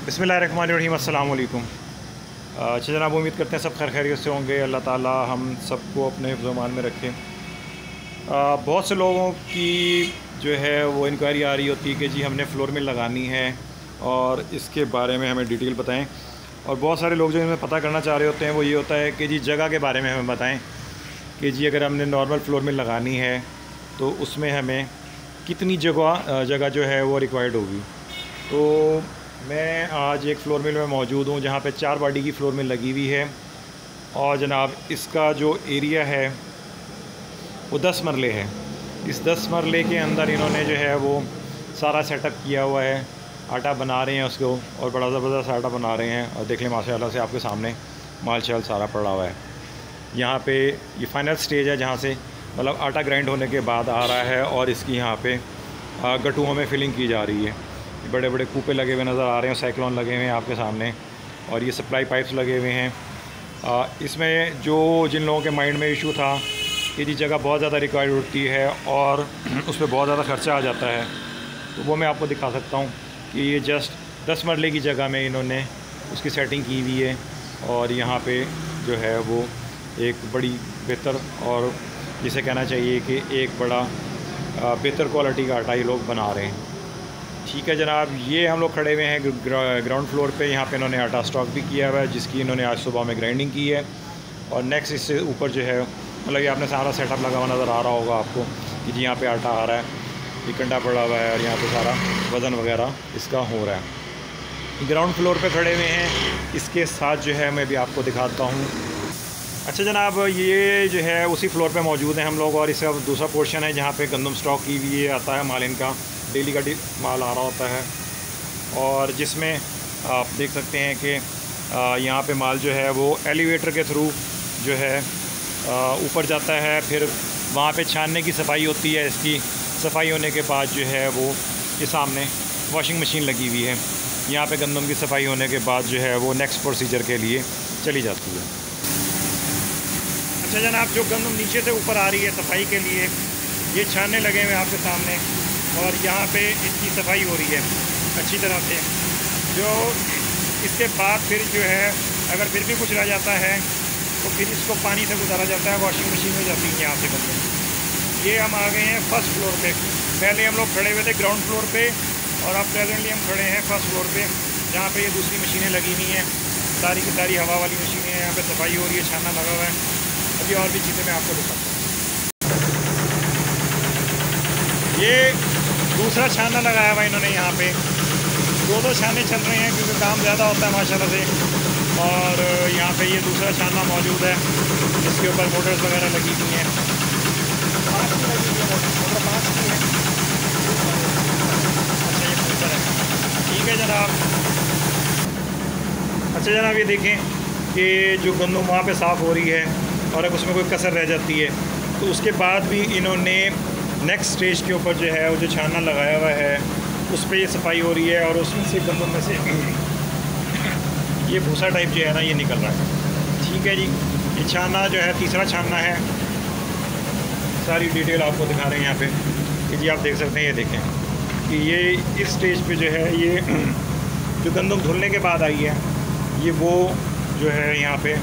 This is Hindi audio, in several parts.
बिस्मिल्लाहिर्रहमानिर्रहीम, अस्सलाम वालेकुम। अच्छा जनाब, उम्मीद करते हैं सब खैर खैरियत से होंगे। अल्लाह ताला हम सबको अपने हिफ्ज़-ओ-मान में रखे। बहुत से लोगों की जो है वो इंक्वायरी आ रही होती है कि जी हमने फ्लोर मिल लगानी है और इसके बारे में हमें डिटेल बताएं। और बहुत सारे लोग जो हमें पता करना चाह रहे होते हैं वो ये होता है कि जी जगह के बारे में हमें बताएं कि जी अगर हमने नॉर्मल फ्लोर मिल लगानी है तो उसमें हमें कितनी जगह जो है वो रिक्वायर्ड होगी। तो मैं आज एक फ्लोर मिल में मौजूद हूँ जहाँ पे 4 बॉडी की फ्लोर मिल लगी हुई है और जनाब इसका जो एरिया है वो 10 मरले है। इस 10 मरले के अंदर इन्होंने जो है वो सारा सेटअप किया हुआ है। आटा बना रहे हैं उसको और बड़ा ज़बरदस्त आटा बना रहे हैं और देख लें माशाल्लाह से आपके सामने माल शाल सारा पड़ा हुआ है। यहाँ पे ये फाइनल स्टेज है जहाँ से मतलब आटा ग्राइंड होने के बाद आ रहा है और इसकी यहाँ पे गट्टुओं में फिलिंग की जा रही है। बड़े बड़े कूपे लगे हुए नज़र आ रहे हैं, साइक्लोन लगे हुए हैं आपके सामने और ये सप्लाई पाइप्स लगे हुए हैं। इसमें जो जिन लोगों के माइंड में इशू था कि जी जगह बहुत ज़्यादा रिक्वायर्ड होती है और उस पर बहुत ज़्यादा खर्चा आ जाता है, तो वो मैं आपको दिखा सकता हूँ कि ये जस्ट 10 मरले की जगह में इन्होंने उसकी सेटिंग की हुई है और यहाँ पे जो है वो एक बड़ी बेहतर और जिसे कहना चाहिए कि एक बड़ा बेहतर क्वालिटी का आटा ये लोग बना रहे हैं। ठीक है जनाब, ये हम लोग खड़े हुए हैं ग्राउंड फ्लोर पे। यहाँ पे इन्होंने आटा स्टॉक भी किया हुआ है जिसकी इन्होंने आज सुबह में ग्राइंडिंग की है और नेक्स्ट इससे ऊपर जो है मतलब ये आपने सारा सेटअप लगा हुआ नज़र आ रहा होगा आपको कि जी यहाँ पे आटा आ रहा है, ये कंडा पड़ा हुआ है और यहाँ पे सारा वज़न वगैरह इसका हो रहा है। ग्राउंड फ्लोर पे खड़े हुए हैं, इसके साथ जो है मैं भी आपको दिखाता हूँ। अच्छा जनाब, ये जो है उसी फ्लोर पे मौजूद हैं हम लोग और इसका दूसरा पोर्शन है जहाँ पे गंदम स्टॉक की हुई है, आता है माल इनका डेली का माल आ रहा होता है और जिसमें आप देख सकते हैं कि यहाँ पे माल जो है वो एलिवेटर के थ्रू जो है ऊपर जाता है। फिर वहाँ पे छानने की सफाई होती है। इसकी सफाई होने के बाद जो है वो ये सामने वॉशिंग मशीन लगी हुई है। यहाँ पे गंदम की सफाई होने के बाद जो है वो नेक्स्ट प्रोसीजर के लिए चली जाती है। अच्छा जनाब, जो गंदम नीचे से ऊपर आ रही है सफाई के लिए, ये छानने लगे हुए आपके सामने और यहाँ पे इसकी सफाई हो रही है अच्छी तरह से। जो इसके बाद फिर जो है अगर फिर भी कुछ रह जाता है तो फिर इसको पानी से गुजारा जाता है, वॉशिंग मशीन में जाती है यहाँ से गंदम। ये हम आ गए हैं फर्स्ट फ्लोर पे। पहले हम लोग खड़े हुए थे ग्राउंड फ्लोर पे और अब प्रेजेंटली हम खड़े हैं फर्स्ट फ्लोर पे जहाँ पे ये दूसरी मशीनें लगी हुई हैं, सारी की सारी हवा वाली मशीनें हैं। यहाँ पे सफाई हो रही है, छाना लगा हुआ है। अभी और भी चीज़ें मैं आपको दिखाता हूँ। ये दूसरा छाना लगाया हुआ इन्होंने यहाँ पे, दो छाने चल रहे हैं क्योंकि काम ज़्यादा होता है माशाल्लाह से। और यहाँ पे ये दूसरा छाना मौजूद है जिसके ऊपर मोटर्स वगैरह लगी हुई हैं। अच्छा ये मोटर है, ठीक है जनाब। अच्छा जनाब, ये देखें कि जो गंदम वहाँ पे साफ़ हो रही है और अगर उसमें कोई कसर रह जाती है तो उसके बाद भी इन्होंने नेक्स्ट स्टेज के ऊपर जो है वो जो छाना लगाया हुआ है उस पर ये सफाई हो रही है और उसमें से गंदम में से ये भूसा टाइप जो है ना ये निकल रहा है। ठीक है जी, ये छाना जो है तीसरा छाना है। सारी डिटेल आपको दिखा रहे हैं यहाँ पे कि जी आप देख सकते हैं। ये देखें कि ये इस स्टेज पे जो है ये जो गंदम धुलने के बाद आई है ये वो जो है यहाँ पे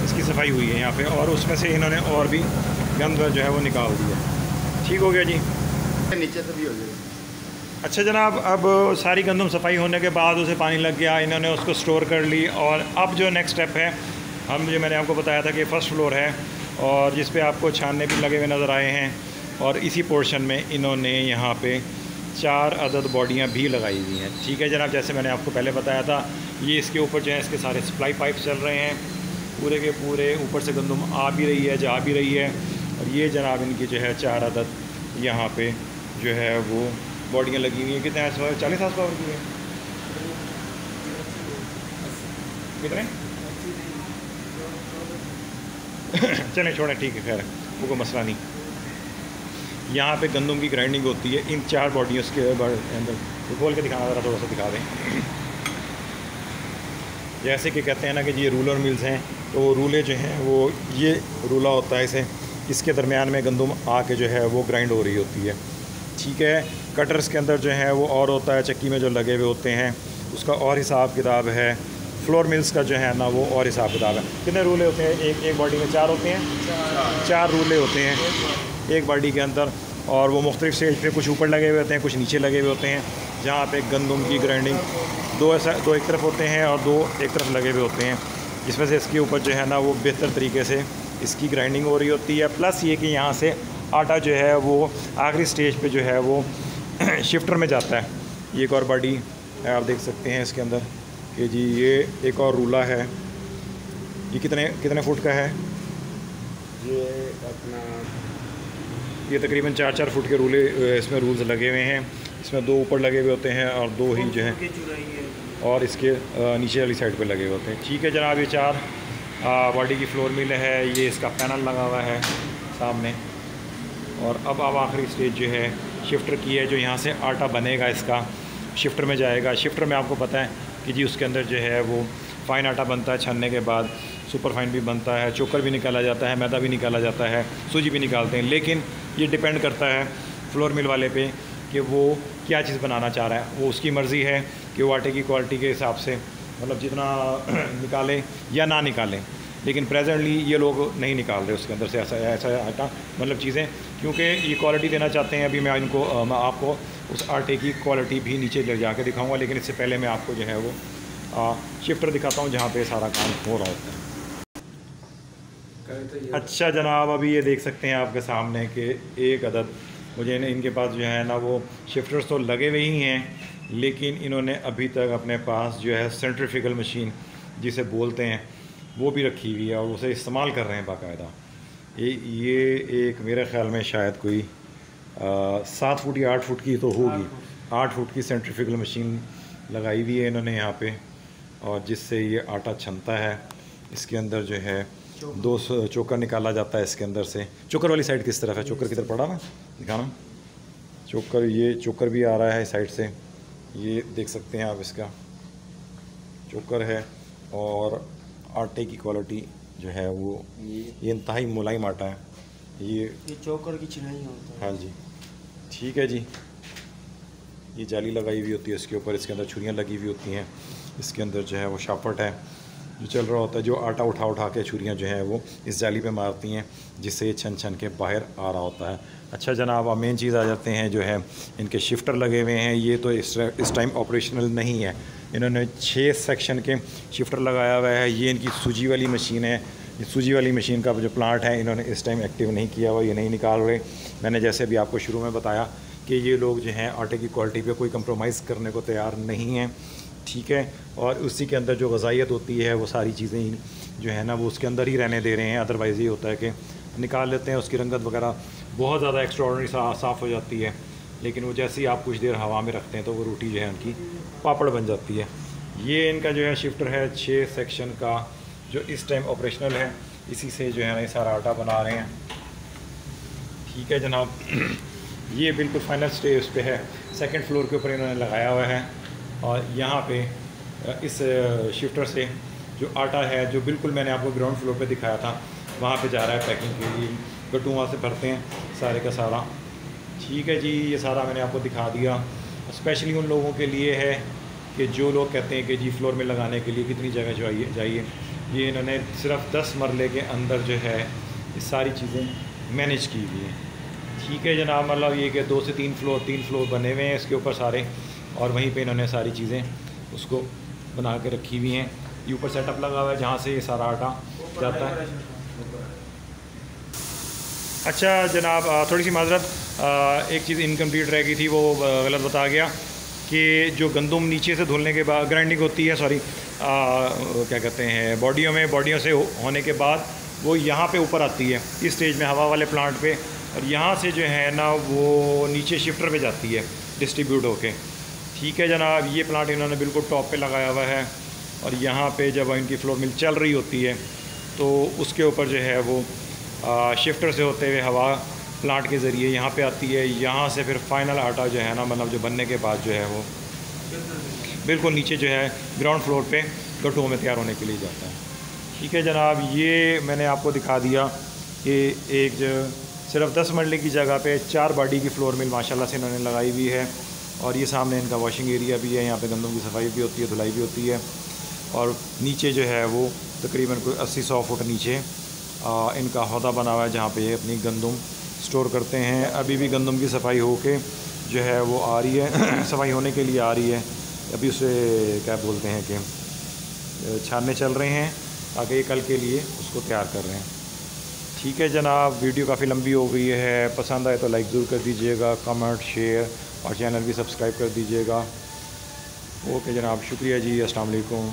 इसकी सफाई हुई है यहाँ पे और उसमें से इन्होंने और भी गंद जो है वो निकाल दिया। ठीक हो गया जी, नीचे से भी हो गया। अच्छा जनाब, अब सारी गंदम सफाई होने के बाद उसे पानी लग गया, इन्होंने उसको स्टोर कर ली और अब जो नेक्स्ट स्टेप है जो मैंने आपको बताया था कि फ़र्स्ट फ्लोर है और जिस पे आपको छानने भी लगे हुए नज़र आए हैं और इसी पोर्शन में इन्होंने यहाँ पे 4 अदद बॉडियाँ भी लगाई हुई हैं। ठीक है जनाब, जैसे मैंने आपको पहले बताया था ये इसके ऊपर जो है इसके सारे सप्लाई पाइप चल रहे हैं पूरे के पूरे। ऊपर से गंदम आ भी रही है, जा भी रही है और ये जनाब इनकी जो है 4 अदद यहाँ पे जो है वो बॉडियाँ लगी हुई हैं। कितने 40 हाउस पावर की है? कितने? चलें छोड़ें, ठीक है, खैर वो कोई मसला नहीं। यहाँ पे गंदम की ग्राइंडिंग होती है इन 4 बॉडियों के अंदर। तो खोल के दिखाना ज़रा, थोड़ा सा दिखा दें। जैसे कि कहते हैं ना कि ये रूलर मिल्स हैं, तो वो रूले जो हैं वो ये रूला होता है इसे, इसके दरमियान में गंदम आके जो है वो ग्राइंड हो रही होती है। ठीक है, कटर्स के अंदर जो है वो और होता है, चक्की में जो लगे हुए होते हैं उसका और हिसाब किताब है। फ्लोर मिल्स का जो है ना वो और हिसाब किताब है। कितने रूले होते हैं एक बॉडी में? 4 होते हैं, 4 रूले होते हैं एक बॉडी के अंदर। और वो मुख्तलिफ स्टेज पे कुछ ऊपर लगे हुए होते हैं, कुछ नीचे लगे हुए होते हैं। जहाँ पे गंदम की ग्राइंडिंग दो एक तरफ होते हैं और 2 एक तरफ लगे हुए होते हैं, जिसमें से इसके ऊपर जो है ना वो बेहतर तरीके से इसकी ग्राइंडिंग हो रही होती है। प्लस ये कि यहाँ से आटा जो है वो आखिरी स्टेज पे जो है वो शिफ्टर में जाता है। ये एक और बॉडी आप देख सकते हैं इसके अंदर कि जी ये एक और रूला है। ये कितने फुट का है? ये अपना ये तकरीबन 4-4 फुट के रूले इसमें रूल्स लगे हुए हैं। इसमें 2 ऊपर लगे हुए होते हैं और 2 ही जो है और इसके नीचे वाली साइड पे लगे हुए होते हैं। ठीक है जनाब, ये 4 बॉडी की फ्लोर मिल है। ये इसका पैनल लगा हुआ है सामने। और अब आखिरी स्टेज जो है शिफ्टर की है, जो यहाँ से आटा बनेगा इसका शिफ्टर में जाएगा। शिफ्टर में आपको पता है कि जी उसके अंदर जो है वो फ़ाइन आटा बनता है, छानने के बाद सुपर फाइन भी बनता है, चोकर भी निकाला जाता है, मैदा भी निकाला जाता है, सूजी भी निकालते हैं। लेकिन ये डिपेंड करता है फ्लोर मिल वाले पे कि वो क्या चीज़ बनाना चाह रहा है। वो उसकी मर्ज़ी है कि वो आटे की क्वालिटी के हिसाब से मतलब जितना निकाले या ना निकालें। लेकिन प्रेजेंटली ये लोग नहीं निकाल रहे उसके अंदर से ऐसा आटा मतलब चीज़ें, क्योंकि ये क्वालिटी देना चाहते हैं। अभी मैं आपको उस आटे की क्वालिटी भी नीचे ले जाके दिखाऊंगा, लेकिन इससे पहले मैं आपको जो है वो शिफ्टर दिखाता हूँ जहाँ पे सारा काम हो रहा होता है। अच्छा जनाब, अभी ये देख सकते हैं आपके सामने कि एक अदद मुझे इनके पास जो है ना वो शिफ्टर्स तो लगे हुए ही हैं, लेकिन इन्होंने अभी तक अपने पास जो है सेंट्रीफ्यूगल मशीन जिसे बोलते हैं वो भी रखी हुई है और उसे इस्तेमाल कर रहे हैं बाकायदा। ये एक मेरे ख़्याल में शायद कोई 7 फुट या 8 फुट की तो होगी, 8 फुट की सेंट्रीफ्यूगल मशीन लगाई हुई है इन्होंने यहाँ पे, और जिससे ये आटा छनता है। इसके अंदर जो है 2 चोकर निकाला जाता है इसके अंदर से। चोकर वाली साइड किस तरफ है? चोकर किधर पड़ा ना, दिखाना। चोकर, ये चोकर भी आ रहा है साइड से, ये देख सकते हैं आप, इसका चोकर है। और आटे की क्वालिटी जो है वो ये इंतहाई मुलायम आटा है। ये चोकर की चिनाई होता है। हाँ जी, ठीक है जी। ये जाली लगाई हुई होती है इसके ऊपर, इसके अंदर छुरियाँ लगी हुई होती हैं। इसके अंदर जो है वो शाफट है जो चल रहा होता है, जो आटा उठा के छुरियाँ जो हैं वो इस जाली पे मारती हैं, जिससे ये छन के बाहर आ रहा होता है। अच्छा जनाब, अब मेन चीज़ आ जाते हैं जो है इनके शिफ्टर लगे हुए हैं। ये तो इस टाइम ऑपरेशनल नहीं है। इन्होंने 6 सेक्शन के शिफ्टर लगाया हुआ है। ये इनकी सूजी वाली मशीन है। ये सूजी वाली मशीन का जो प्लांट है इन्होंने इस टाइम एक्टिव नहीं किया हुआ, ये नहीं निकाल रहे। मैंने जैसे भी आपको शुरू में बताया कि ये लोग जो हैं आटे की क्वालिटी पे कोई कंप्रोमाइज़ करने को तैयार नहीं हैं, ठीक है। और उसी के अंदर जो ग़ज़ाइयत होती है वो सारी चीज़ें जो है ना वो उसके अंदर ही रहने दे रहे हैं। अदरवाइज़ ये होता है कि निकाल लेते हैं, उसकी रंगत वगैरह बहुत ज़्यादा एक्स्ट्राऑर्डिनरी साफ़ हो जाती है, लेकिन वो जैसे ही आप कुछ देर हवा में रखते हैं तो वो रोटी जो है उनकी पापड़ बन जाती है। ये इनका जो है शिफ्टर है 6 सेक्शन का, जो इस टाइम ऑपरेशनल है। इसी से जो है ना ये सारा आटा बना रहे हैं, ठीक है जनाब। ये बिल्कुल फाइनल स्टेज पे है, 2nd फ्लोर के ऊपर इन्होंने लगाया हुआ है। और यहाँ पे इस शिफ्टर से जो आटा है जो बिल्कुल मैंने आपको ग्राउंड फ्लोर पे दिखाया था वहाँ पे जा रहा है पैकिंग के लिए। गट्टू वहाँ से भरते हैं सारे का सारा, ठीक है जी। ये सारा मैंने आपको दिखा दिया। स्पेशली उन लोगों के लिए है कि जो लोग कहते हैं कि जी फ्लोर में लगाने के लिए कितनी जगह चाहिए। ये इन्होंने सिर्फ 10 मरले के अंदर जो है ये सारी चीज़ें मैनेज की हुई हैं, ठीक है जनाब। मतलब ये कि 2 से 3 फ्लोर बने हुए हैं इसके ऊपर सारे, और वहीं पे इन्होंने सारी चीज़ें उसको बना के रखी हुई हैं। ये ऊपर सेटअप लगा हुआ है जहाँ से ये सारा आटा जाता है। अच्छा जनाब, थोड़ी सी माजरत, एक चीज़ इनकम्प्लीट रह गई थी, वो गलत बता गया कि जो गंदम नीचे से धुलने के बाद ग्राइंडिंग होती है, क्या कहते हैं, बॉडियों से होने के बाद वो यहाँ पे ऊपर आती है इस स्टेज में हवा वाले प्लांट पे, और यहाँ से जो है ना वो नीचे शिफ्टर पे जाती है डिस्ट्रीब्यूट होके, ठीक है जनाब। ये प्लांट इन्होंने बिल्कुल टॉप पे लगाया हुआ है, और यहाँ पे जब इनकी फ्लोर मिल चल रही होती है तो उसके ऊपर जो है वो शिफ्टर से होते हुए हवा प्लांट के ज़रिए यहाँ पे आती है। यहाँ से फिर फाइनल आटा जो है ना, मतलब जो बनने के बाद जो है वो बिल्कुल नीचे जो है ग्राउंड फ्लोर पे गट्टुओं में तैयार होने के लिए जाता है, ठीक है जनाब। ये मैंने आपको दिखा दिया कि एक जो सिर्फ 10 मरले की जगह पे 4 बॉडी की फ्लोर मिल माशाल्लाह से इन्होंने लगाई हुई है, और ये सामने इनका वॉशिंग एरिया भी है, यहाँ पे गंदम की सफाई भी होती है, धुलाई भी होती है। और नीचे जो है वो तकरीबन कोई 80-100 फुट नीचे इनका हौदा बना हुआ है जहाँ पे ये अपनी गंदम स्टोर करते हैं। अभी भी गंदम की सफाई होके जो है वो आ रही है सफाई होने के लिए आ रही है। अभी उसे क्या बोलते हैं कि छानने चल रहे हैं ताकि ये कल के लिए उसको तैयार कर रहे हैं। ठीक है जनाब, वीडियो काफ़ी लंबी हो गई है, पसंद आए तो लाइक ज़रूर कर दीजिएगा, कमेंट शेयर और चैनल भी सब्सक्राइब कर दीजिएगा। ओके जनाब, शुक्रिया जी, अस्सलाम वालेकुम।